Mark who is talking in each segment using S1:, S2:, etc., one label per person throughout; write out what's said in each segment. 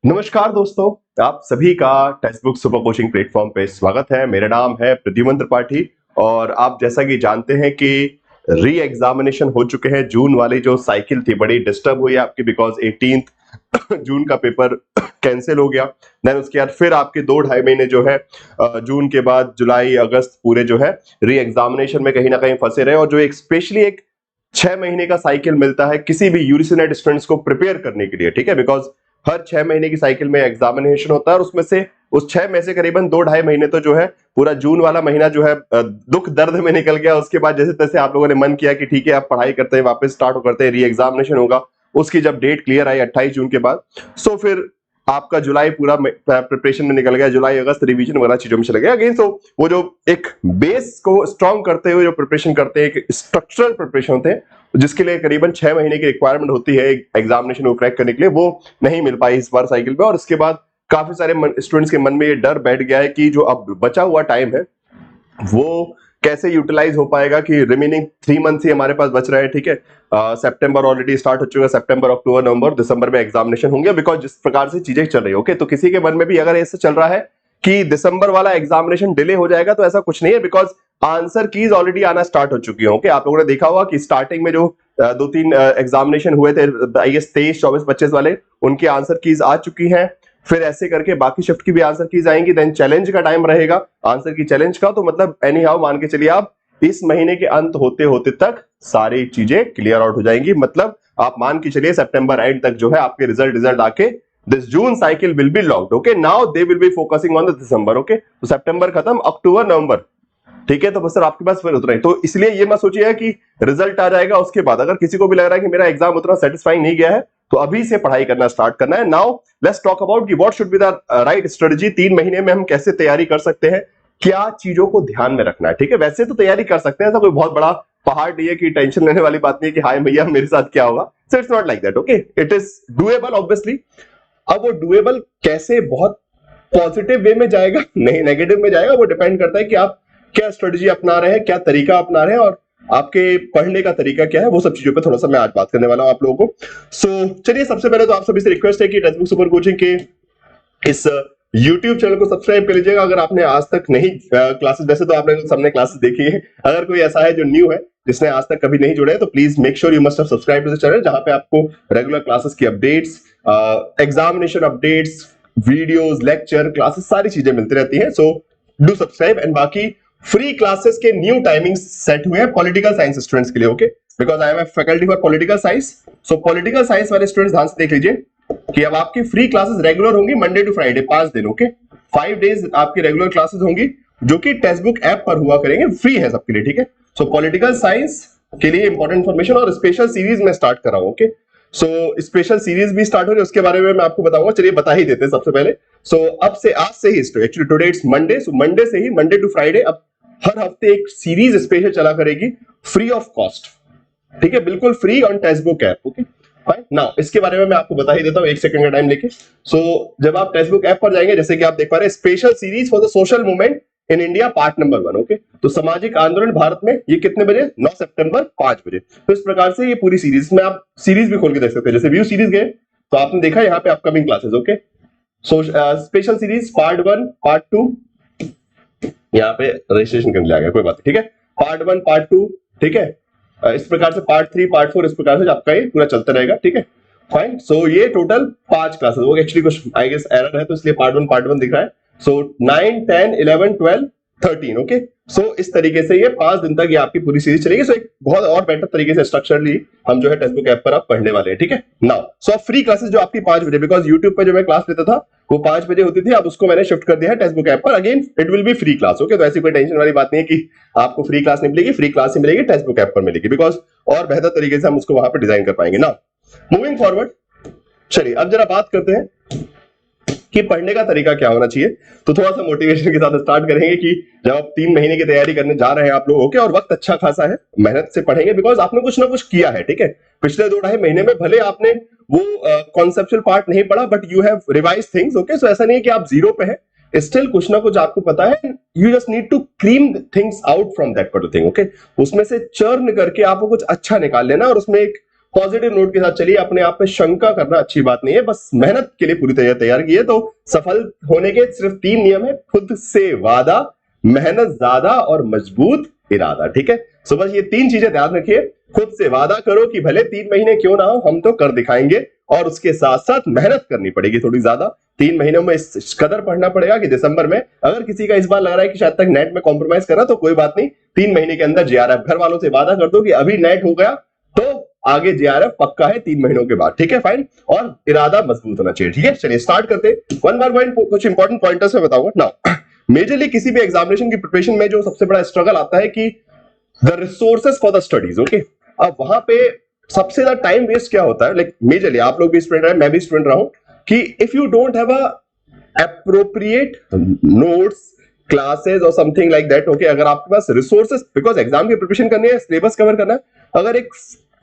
S1: नमस्कार दोस्तों, आप सभी का text book super coaching platform पे स्वागत है। मेरा नाम है प्रद्युमन त्रिपाठी और आप जैसा कि जानते हैं कि री एग्जामिनेशन हो चुके हैं। जून वाली जो साइकिल थी बड़ी डिस्टर्ब हुई आपकी बिकॉज 18 जून का पेपर कैंसिल हो गया। देन उसके बाद फिर आपके 2-2.5 महीने जो है जून के बाद जुलाई अगस्त पूरे जो है री एग्जामिनेशन में कहीं ना कहीं फंसे रहे और जो एक स्पेशली एक 6 महीने का साइकिल मिलता है किसी भी यूजीसी नेट स्टूडेंट्स को प्रिपेयर करने के लिए, ठीक है। बिकॉज हर 6 महीने की साइकिल में एग्जामिनेशन होता है और उसमें से उस 6 में से करीबन 2-2.5 महीने तो जो है पूरा जून वाला महीना जो है दुख दर्द में निकल गया। उसके बाद जैसे तैसे आप लोगों ने मन किया कि ठीक है अब पढ़ाई करते हैं, वापस स्टार्ट करते हैं, री एग्जामिनेशन होगा। उसकी जब डेट क्लियर आई 28 जून के बाद, सो फिर आपका जुलाई पूरा प्रिपरेशन में निकल गया। जुलाई अगस्त रिवीजन वगैरह चीजों में चले गए अगेन। सो वो जो एक बेस को स्ट्रॉन्ग करते हुए जो प्रिपरेशन करते हैं, एक स्ट्रक्चरल प्रिपरेशन होते हैं जिसके लिए करीबन 6 महीने की रिक्वायरमेंट होती है एग्जामिनेशन को क्रैक करने के लिए, वो नहीं मिल पाई इस बार साइकिल पे। और इसके बाद काफी सारे स्टूडेंट्स के मन में ये डर बैठ गया है कि जो अब बचा हुआ टाइम है वो कैसे यूटिलाइज हो पाएगा, कि रिमेनिंग 3 मंथ्स ही हमारे पास बच रहे हैं, ठीक है। सितंबर ऑलरेडी स्टार्ट हो चुका है, सितंबर अक्टूबर नवंबर दिसंबर में एग्जामिनेशन होंगे बिकॉज जिस प्रकार से चीजें चल रही है। ओके, तो किसी के मन में भी अगर ऐसा चल रहा है कि दिसंबर वाला एग्जामिनेशन डिले हो जाएगा तो ऐसा कुछ नहीं है बिकॉज आंसर कीज ऑलरेडी आना स्टार्ट हो चुकी है। ओके, आप लोगों ने देखा होगा कि स्टार्टिंग में जो 2-3 एग्जामिनेशन हुए थे आई गेस 23, 24, 25 वाले, उनकी आंसर कीज आ चुकी हैं। फिर ऐसे करके बाकी शिफ्ट की भी आंसर कीज आएंगी। देन चैलेंज का टाइम रहेगा आंसर की चैलेंज का। तो मतलब एनी हाउ मान के चलिए आप इस महीने के अंत होते होते तक सारी चीजें क्लियर आउट हो जाएंगी। मतलब आप मान के चलिए सितंबर एंड तक जो है आपके रिजल्ट आके this June cycle will be locked. Okay, now they will be focusing on the December. Okay, तो सितंबर खत्म, अक्टूबर नवंबर, ठीक है। तो बस सर आपके पास फिर उतना ही, तो इसलिए ये मत सोचिए कि रिजल्ट आ जाएगा उसके बाद। अगर किसी को भी लग रहा है कि मेरा एग्जाम उतना सेटिस्फाइंग नहीं गया है तो अभी से पढ़ाई करना स्टार्ट करना है। नाउ लेट्स टॉक अबाउट कि what should be the right strategy. 3 महीने में हम कैसे तैयारी कर सकते हैं, क्या चीजों को ध्यान में रखना है, ठीक है। वैसे तो तैयारी कर सकते हैं, ऐसा कोई बहुत बड़ा पहाड़ नहीं है कि टेंशन लेने वाली बात नहीं है कि हाय भैया मेरे साथ क्या होगा। So it's not like that. Okay, it is doable obviously. अब वो डूएबल कैसे बहुत पॉजिटिव वे में जाएगा नहीं नेगेटिव में जाएगा, वो डिपेंड करता है कि आप क्या स्ट्रेटजी अपना रहे हैं, क्या तरीका अपना रहे हैं और आपके पढ़ने का तरीका क्या है। वो सब चीजों पे थोड़ा सा मैं आज बात करने वाला हूं आप लोगों को। सो चलिए, सबसे पहले तो आप सभी से रिक्वेस्ट है कि टेक्स्ट बुक सुपर कोचिंग के इस YouTube चैनल को सब्सक्राइब कर लीजिएगा अगर आपने आज तक नहीं क्लासेस, वैसे तो आपने सबने क्लासेस देखी है, अगर कोई ऐसा है जो न्यू है जिसने आज तक कभी नहीं जुड़े है तो please make sure you must have subscribe to the channel, जहां पे आपको रेगुलर क्लासेस की updates, examination updates, videos, lecture, classes, सारी चीजें मिलती रहती हैं। So do subscribe. एंड बाकी फ्री क्लासेस के न्यू टाइमिंग्स सेट हुए हैं पॉलिटिकल साइंस स्टूडेंट्स के लिए। Okay, because I am a faculty for political science. So political science वाले स्टूडेंट्स ध्यान से देख लीजिए कि अब आपकी फ्री क्लासेस रेगुलर होंगी मंडे टू फ्राइडे 5 दिन। ओके, 5 डेज आपकी रेगुलर क्लासेस होंगी जो कि टेक्स्ट बुक ऐप पर हुआ करेंगे, फ्री है सबके लिए, ठीक है। सो पॉलिटिकल साइंस के लिए इंपॉर्टेंट इंफॉर्मेशन और स्पेशल सीरीज में स्टार्ट कर रहा हूं। ओके, सो स्पेशल सीरीज भी स्टार्ट हो रही है, उसके बारे में मैं आपको बताऊंगा। चलिए बता ही देते हैं सबसे पहले। सो अब से आज से ही actually today it's Monday, so Monday से ही मंडे टू फ्राइडे अब हर हफ्ते एक सीरीज स्पेशल चला करेगी फ्री ऑफ कॉस्ट, ठीक है, बिल्कुल free on text book app. Okay fine, now इसके बारे में मैं आपको बता ही देता हूं 1 सेकंड का टाइम लेके। सो जब आप टेक्स्ट बुक ऐप पर जाएंगे, जैसे कि आप देख पा रहे हैं, special series for the social movement in India part number 1। Okay, तो सामाजिक आंदोलन भारत में, ये कितने बजे, 9 सितंबर 5 बजे। तो इस प्रकार से ये पूरी सीरीज में आप सीरीज भी खोल के देख सकते हैं। जैसे व्यू सीरीज गए तो आपने देखा यहाँ पे upcoming classes. Okay, so special series part 1 part 2, यहाँ पे रजिस्ट्रेशन करने आ गया, कोई बात नहीं, ठीक है। पार्ट 1 पार्ट 2, ठीक है, इस प्रकार से पार्ट 3 पार्ट 4, इस प्रकार से आपका ये पूरा चलता रहेगा, ठीक है फाइन। सो ये टोटल 5 क्लासेस। वो एक्चुअली कुछ आई गेस एरर है तो इसलिए पार्ट 1 दिख रहा है। सो 9 10 11 12 13। ओके, सो इस तरीके से ये 5 दिन तक ये आपकी पूरी सीरीज चलेगी। सो एक बहुत और बेटर तरीके से स्ट्रक्चरली हम जो है टेक्स्ट बुक ऐप पर आप पढ़ने वाले हैं, ठीक है। नाउ सो फ्री क्लासेस जो आपकी 5 बजे, बिकॉज यूट्यूब पे जो मैं क्लास लेता था वो 5 बजे होती थी, अब उसको मैंने शिफ्ट कर दिया है टेक्स्ट बुक ऐप पर। Again it will be free class. Okay, तो ऐसी कोई टेंशन वाली बात नहीं है कि आपको फ्री क्लास नहीं मिलेगी, फ्री क्लास ही मिलेगी, टेक्स्ट बुक ऐप पर मिलेगी, बिकॉज और बेहतर तरीके से हम उसको वहां पर डिजाइन कर पाएंगे। नाउ मूविंग फॉरवर्ड, चलिए अब जरा बात करते हैं कि पढ़ने का तरीका क्या होना चाहिए। तो थोड़ा सा मोटिवेशन के साथ स्टार्ट करेंगे कि जब आप 3 महीने की तैयारी करने जा रहे हैं आप लोग, ओके, और वक्त अच्छा खासा है, मेहनत से पढ़ेंगे बिकॉज आपने कुछ ना कुछ किया है, ठीक है। पिछले 2-2.5 महीने में भले आपने वो कॉन्सेप्चुअल पार्ट नहीं पढ़ा but you have revise things. Okay, so ऐसा नहीं है कि आप जीरो पे है, स्टिल कुछ ना कुछ आपको पता है। You just need to cream things out from that particular thing. Okay, उसमें से चर्न करके आपको कुछ अच्छा निकाल लेना और उसमें एक पॉजिटिव नोट के साथ चलिए, अपने आप पे शंका करना अच्छी बात नहीं है, बस मेहनत के लिए पूरी तरह तैयार की है। तो सफल होने के सिर्फ 3 नियम है, खुद से वादा, मेहनत ज्यादा और मजबूत इरादा। ठीक है, सो बस ये 3 चीजें ध्यान रखिए। खुद से वादा करो कि भले 3 महीने क्यों ना हो, हम तो कर दिखाएंगे, और उसके साथ साथ मेहनत करनी पड़ेगी थोड़ी ज्यादा। 3 महीनों में इस कदर पढ़ना पड़ेगा कि दिसंबर में, अगर किसी का इस बार लग रहा है कि शायद तक नेट में कॉम्प्रोमाइज कर रहा, तो कोई बात नहीं, 3 महीने के अंदर जेआरएफ, घर वालों से वादा कर दो कि अभी नेट हो गया तो आगे जेआरएफ पक्का है 3 महीनों के बाद। ठीक है, फाइन, और इरादा मजबूत होना चाहिए। ठीक है, चलिए स्टार्ट करते हैं वन बाय वन। कुछ इंपॉर्टेंट पॉइंटर्स मैं बताऊंगा नाउ। मेजरली किसी भी एग्जामिनेशन की प्रिपरेशन में जो सबसे बड़ा स्ट्रगल आता है कि the resources for the studies. Okay, अब वहां पे सबसे ज्यादा टाइम वेस्ट क्या होता है, लाइक मेजरली आप लोग भी स्टूडेंट रहे, मैं भी स्टूडेंट रहा हूं, कि if you don't have a appropriate notes, classes और समथिंग लाइक दैट, ओके, अगर आपके पास रिसोर्सेज, बिकॉज एग्जाम की प्रिपरेशन करनी है, सिलेबस कवर करना है, अगर एक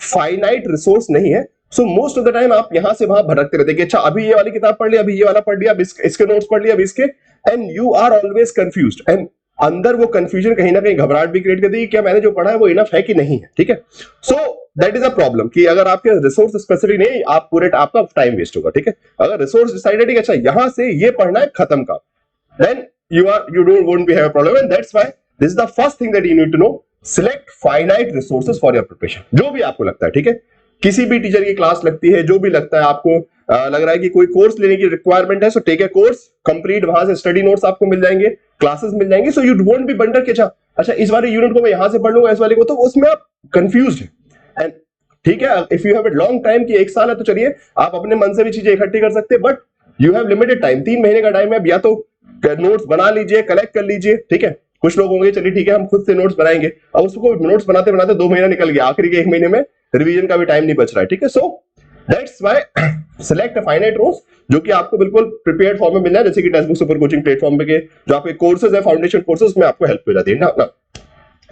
S1: फाइनाइट रिसोर्स नहीं है, so most of the time आप यहां से वहां भटकते रहते हैं कि अच्छा अभी ये वाली किताब पढ़ लिया, अभी ये वाला पढ़ लिया, अब इसके नोट्स पढ़ लिया, अभी इसके, and you are always confused, and अंदर वो कंफ्यूजन कहीं ना कहीं घबराहट भी क्रिएट करती है कि क्या मैंने जो पढ़ा है वो इनफ है कि नहीं है। ठीक है, so that is a problem कि अगर आपके रिसोर्स स्पेसिफिक नहीं, आप पूरे आपका टाइम वेस्ट होगा। ठीक है, अगर रिसोर्स डिसाइडेड है अच्छा यहां से ये पढ़ना है, खत्म का, then you don't won't be have a problem, and that's why this is the first thing that you need to know. Select finite resources for your preparation, जो भी आपको लगता है। ठीक है, किसी भी टीचर की क्लास लगती है, जो भी लगता है आपको, लग रहा है कि कोई कोर्स लेने की रिक्वायरमेंट है, so take a course complete, वहां से स्टडी नोट्स आपको मिल जाएंगे, क्लासेस मिल जाएंगे, सो यू वोंट बी बंडर कि अच्छा इस वाले यूनिट को मैं यहां से पढ़ लूंगा, इस वाले को, तो उसमें आप कंफ्यूज्ड है। एंड ठीक है, if you have a long time की 1 साल है, तो चलिए आप अपने मन से भी चीजें इकट्ठी कर सकते हैं, but you have limited time, 3 महीने का टाइम है, या तो नोट्स बना लीजिए, कलेक्ट कर लीजिए। ठीक है, कुछ लोग होंगे चलिए ठीक है हम खुद से नोट्स बनाएंगे, अब उसको नोट्स बनाते बनाते 2 महीना निकल गया, आखिरी के 1 महीने में रिवीजन का भी टाइम नहीं बच रहा है। ठीक है, so that's why select a finite notes जो कि आपको बिल्कुल प्रिपेयर्ड फॉर्म में मिलना है, जैसे कि text book super coaching platform पे के जो आपके कोर्सेज है, फाउंडेशन कोर्सेज में आपको हेल्प हो जाती है ना।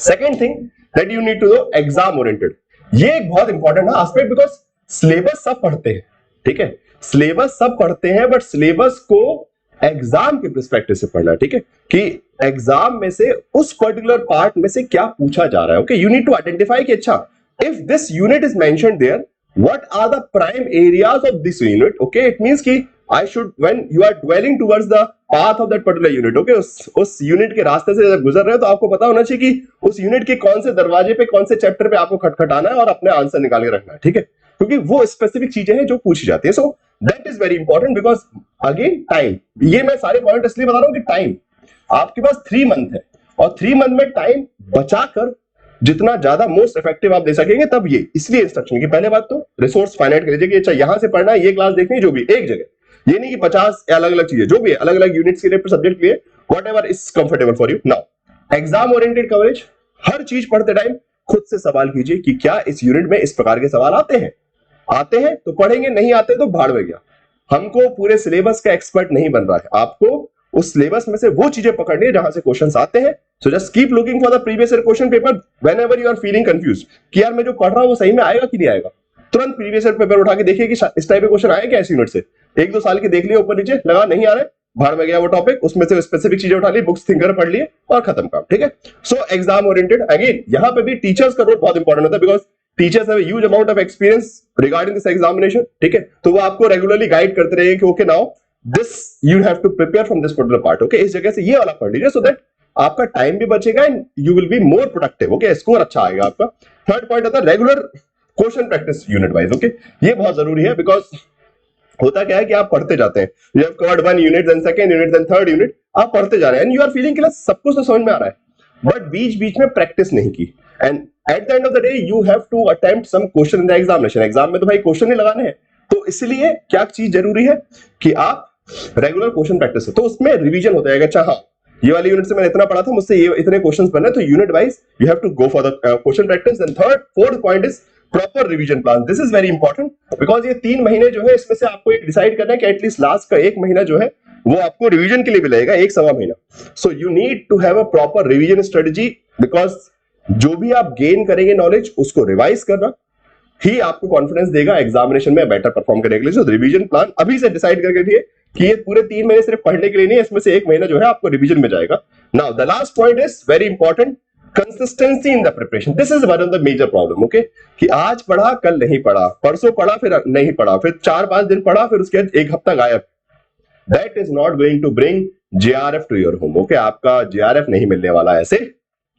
S1: Second thing that you need to know, exam oriented, ये एक बहुत इंपॉर्टेंट है एस्पेक्ट, बिकॉज सिलेबस सब पढ़ते हैं। ठीक है, सिलेबस सब पढ़ते हैं, बट सिलेबस को एग्जाम के पर्सपेक्टिव से पढ़ना है। ठीक है, कि एग्जाम में से उस पर्टिकुलर पार्ट में से क्या पूछा जा रहा है। Okay, you need to identify कि अच्छा if this unit is mentioned there, what are the prime areas of this unit. Okay, it means कि I should, when you are dwelling towards the path of that particular unit, okay, उस unit के रास्ते से जब गुजर रहे हो तो आपको पता होना चाहिए कि उस यूनिट के कौन से दरवाजे पे, कौन से चैप्टर पे आपको खटखटाना है और अपने आंसर निकाल के रखना है। ठीक है, क्योंकि वो स्पेसिफिक चीजें हैं जो पूछी जाती है। So that is very important, because again time, ये मैं सारे पॉइंट इसलिए बता रहा हूं कि टाइम आपके पास 3 मंथ है, और 3 मंथ में टाइम बचाकर जितना ज्यादा मोस्ट इफेक्टिव आप दे सकेंगे तब ये, इसलिए इंस्ट्रक्शन की पहले बात तो रिसोर्स फाइनाइट कर लीजिए कि अच्छा यहां से पढ़ना है, ये क्लास देखनी है, जो भी एक जगह, ये नहीं कि 50 अलग अलग चीजें, जो भी है अलग अलग यूनिट्स के लिए, सब्जेक्ट के लिए, whatever is comfortable for you. Now exam oriented coverage, हर चीज पढ़ते टाइम खुद से सवाल कीजिए कि क्या इस यूनिट में इस प्रकार के सवाल आते हैं तो पढ़ेंगे, नहीं आते तो भाड़ में गया। हमको पूरे सिलेबस का एक्सपर्ट नहीं बन रहा है, आपको उस सिलेबस में से वो चीजें पकड़नी है जहां से क्वेश्चंस आते हैं। So just keep looking for the previous year question paper whenever you are feeling confused कि यार मैं जो पढ़ रहा हूं वो सही में आएगा कि नहीं आएगा, तुरंत प्रीवियस ईयर पेपर उठा के देखिए कि इस टाइप के क्वेश्चन आए क्या इस यूनिट से, 1-2 साल के देख लिए, ऊपर नीचे लगा नहीं आ रहे, भाड़ में गया वो टॉपिक, उसमें से स्पेसिफिक चीजें उठा ली, बुक्स थिंकर पढ़ लिए और खत्म काम। ठीक है, सो एग्जाम ओरिएंटेड, अगेन यहां पे भी टीचर्स का रोल बहुत इंपॉर्टेंट होता है, because teachers have huge amount of experience regarding this examination. ठीक है, तो वो आपको रेगुलरली गाइड करते रहेंगे कि okay now this you have to prepare from this particular part. Okay, इस जगह से ये वाला पढ़ लीजिए, सो दैट आपका टाइम भी बचेगा and you will be more productive. Okay, score अच्छा आएगा आपका। थर्ड पॉइंट आता है regular question practice unit wise. Okay, ये बहुत जरूरी है, बिकॉज होता क्या है कि आप पढ़ते जाते हैं, you have covered 1 unit, then second unit, then third unit, आप पढ़ते जा रहे हैं एंड यू आर फीलिंग कि सब कुछ तो समझ में आ रहा है, बट बीच बीच में प्रैक्टिस नहीं की, and at the end of the day you have to attempt some question in the examination. Exam में तो भाई क्वेश्चन ही लगाने हैं, तो इसलिए क्या चीज जरूरी है कि आप रेगुलर क्वेश्चन प्रैक्टिस, तो उसमें रिवीजन होता है। अच्छा हाँ, ये वाली यूनिट से मैंने इतना पढ़ा था, मुझसे ये इतने क्वेश्चंस बनने, तो unit wise you have to go for the question practice. And fourth point is proper revision plan. This is very important, because ये 3 महीने जो है इसमें से आपको एक डिसाइड करना है कि एटलीस्ट लास्ट का 1 महीना जो है वो आपको रिवीजन के लिए भी लगेगा, 1-1.25 महीना। So you need to have a proper revision strategy, because जो भी आप गेन करेंगे नॉलेज उसको रिवाइज करना ही आपको कॉन्फिडेंस देगा एग्जामिनेशन में बेटर परफॉर्म करने के लिए। सो रिवीजन प्लान अभी से डिसाइड करके रखिए कि ये पूरे 3 महीने सिर्फ पढ़ने के लिए नहीं है, इसमें से 1 महीना जो है आपको रिवीजन में जाएगा। Now the last point is very important, consistency in the preparation, this is one of the major problem. Okay, कि आज पढ़ा कल नहीं पढ़ा, परसों पढ़ा फिर नहीं पढ़ा, फिर 4-5 दिन पढ़ा फिर उसके बाद एक हफ्ता गायब। That is not going to bring JRF to your home. Okay, आपका जेआरएफ नहीं मिलने वाला। ऐसे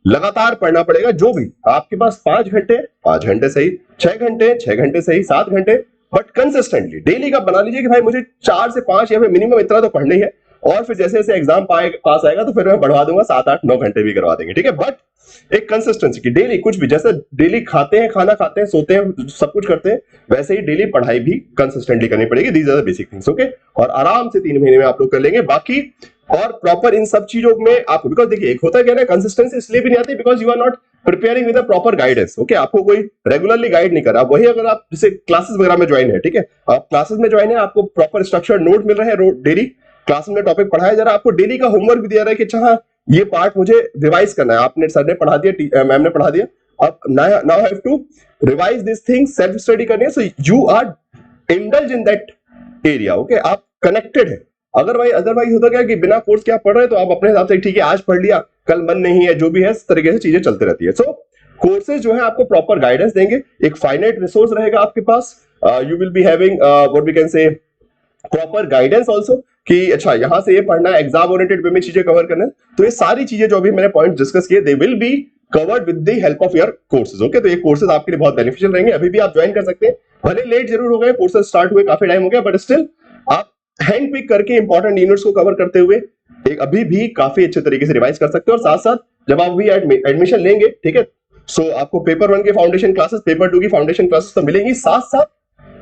S1: लगातार पढ़ना पड़ेगा। जो भी आपके पास 5 घंटे 5 घंटे सही, 6 घंटे 6 घंटे सही, 7 घंटे, बट कंसिस्टेंटली डेली का बना लीजिए कि भाई मुझे 4 से 5 या फिर मिनिमम इतना तो पढ़ना ही है, और फिर जैसे जैसे एग्जाम पास आएगा तो फिर मैं बढ़वा दूंगा, 7-8-9 घंटे भी करवा देंगे, ठीक है। बट एक कंसिस्टेंसी की डेली कुछ भी, जैसे डेली खाते हैं, खाना खाते हैं, सोते हैं, सब कुछ करते हैं, वैसे ही डेली पढ़ाई भी कंसिस्टेंटली करनी पड़ेगी। These are the basic things. Okay, और आराम से 3 महीने में आप लोग कर लेंगे। बाकी और प्रॉपर इन सब चीजों में आप, बिकॉज देखिए एक होता है क्या ना, कंसिस्टेंसी इसलिए भी नहीं आती because you are not preparing with a proper guidance. Okay, आपको कोई रेगुलरली गाइड नहीं कर रहा। वही अगर आप जैसे क्लासेस वगैरह में ज्वाइन है, ठीक है, आप क्लासेस में ज्वाइन है, आपको प्रॉपर स्ट्रक्चर नोट मिल रहे हैं, डेली क्लास में टॉपिक पढ़ाया जा रहा है, आपको डेली का होमवर्क भी दिया रहा है कि अच्छा हाँ ये पार्ट मुझे रिवाइज करना है। आपने, सर ने पढ़ा दिया, मैम ने पढ़ा दिया, अब now have to revise this thing, self study करनी है। So you are indulge in that area. Okay, आप कनेक्टेड है। अदरवाइज होता क्या कि बिना कोर्स के आप पढ़ रहे हैं तो आप अपने हिसाब से ठीक है आज पढ़ लिया, कल मन नहीं है, जो भी है, इस तरीके से चीजें चलती रहती है। सो कोर्सेज जो है आपको प्रॉपर गाइडेंस देंगे, एक फाइनाइट रिसोर्स रहेगा आपके पास, you will be having what we can say proper guidance also, कि अच्छा यहां से ये पढ़ना है, एग्जाम ओरिएंटेड वे में चीजें कवर करना है। तो ये सारी चीजें जो अभी मैंने पॉइंट डिस्कस किए, they will be covered with the help of your courses. Okay, तो ये कोर्सेज आपके लिए बहुत बेनिफिशियल रहेंगे। अभी भी आप ज्वाइन कर सकते हैं, भले लेट जरूर हो गए, कोर्सेज स्टार्ट हुए काफी टाइम हो गया, बट स्टिल आप हैंड पिक करके इंपॉर्टेंट यूनिट्स को कवर करते हुए एक अभी भी काफी अच्छे तरीके से रिवाइज कर सकते हो। और साथ साथ जब आप भी एडमिशन लेंगे, ठीक है, सो आपको पेपर 1 के फाउंडेशन क्लासेस, पेपर 2 की फाउंडेशन क्लासेस तो मिलेंगी, साथ साथ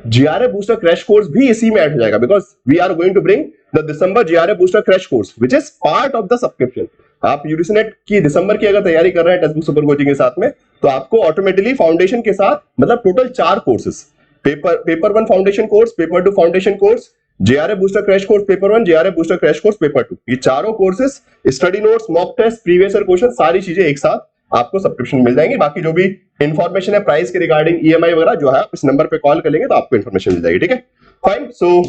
S1: जीआरएफ बूस्टर क्रैश कोर्स भी इसी में ऐड हो जाएगा, because we are going to bring the December JRF booster crash course which is part of the subscription. आप यूजीसी की दिसंबर की अगर तैयारी कर रहे हैं टेक्स्ट बुक सुपर कोचिंग के साथ में, तो आपको ऑटोमेटिकली फाउंडेशन के साथ, मतलब total 4 courses, paper 1 foundation course, paper 2 foundation course, JRF booster crash course paper 1, JRF booster crash course paper 2, ये चारों courses, study notes, mock test, previous year question, सारी चीजें एक साथ आपको सब्सक्रिप्शन मिल जाएंगी। बाकी जो भी इंफॉर्मेशन है प्राइस के रिगार्डिंग, ईएमआई वगैरह जो है, आप इस नंबर पे कॉल कर लेंगे तो आपको इंफॉर्मेशन मिल जाएगी, ठीक है। Fine, so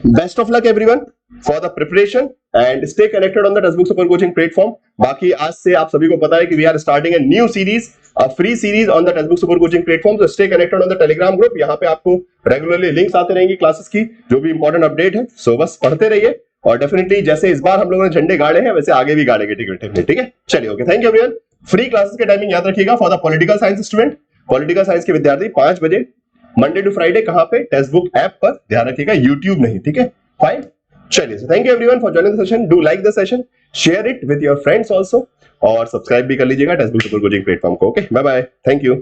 S1: best of luck everyone for the preparation and stay connected on the text book super coaching platform. बाकी आज से आप सभी को पता है कि we are starting a new series, a free series on the text book super coaching platform. तो stay connected on the Telegram group, यहाँ पे आपको रेगुलरली लिंक्स आते रहेंगे क्लासेस की, जो भी इंपॉर्टेंट अपडेट है। सो बस पढ़ते रहिए, और डेफिनेटली जैसे इस बार हम लोगों ने झंडे गाड़े हैं वैसे आगे भी गाड़ेंगे, ठीक है। चलिए, okay, thank you everyone. Free classes के टाइमिंग याद रखिएगा for the political science student, political science के विद्यार्थी 5 बजे मंडे टू फ्राइडे, कहां पे, टेक्स्ट बुक ऐप पर, ध्यान रखिएगा, यूट्यूब नहीं, ठीक है। फाइन, चलिए, thank you everyone for joining the session. Do like the session, share it with your friends also, और सब्सक्राइब भी कर लीजिएगा text book super coaching platform को। Okay, bye bye, thank you.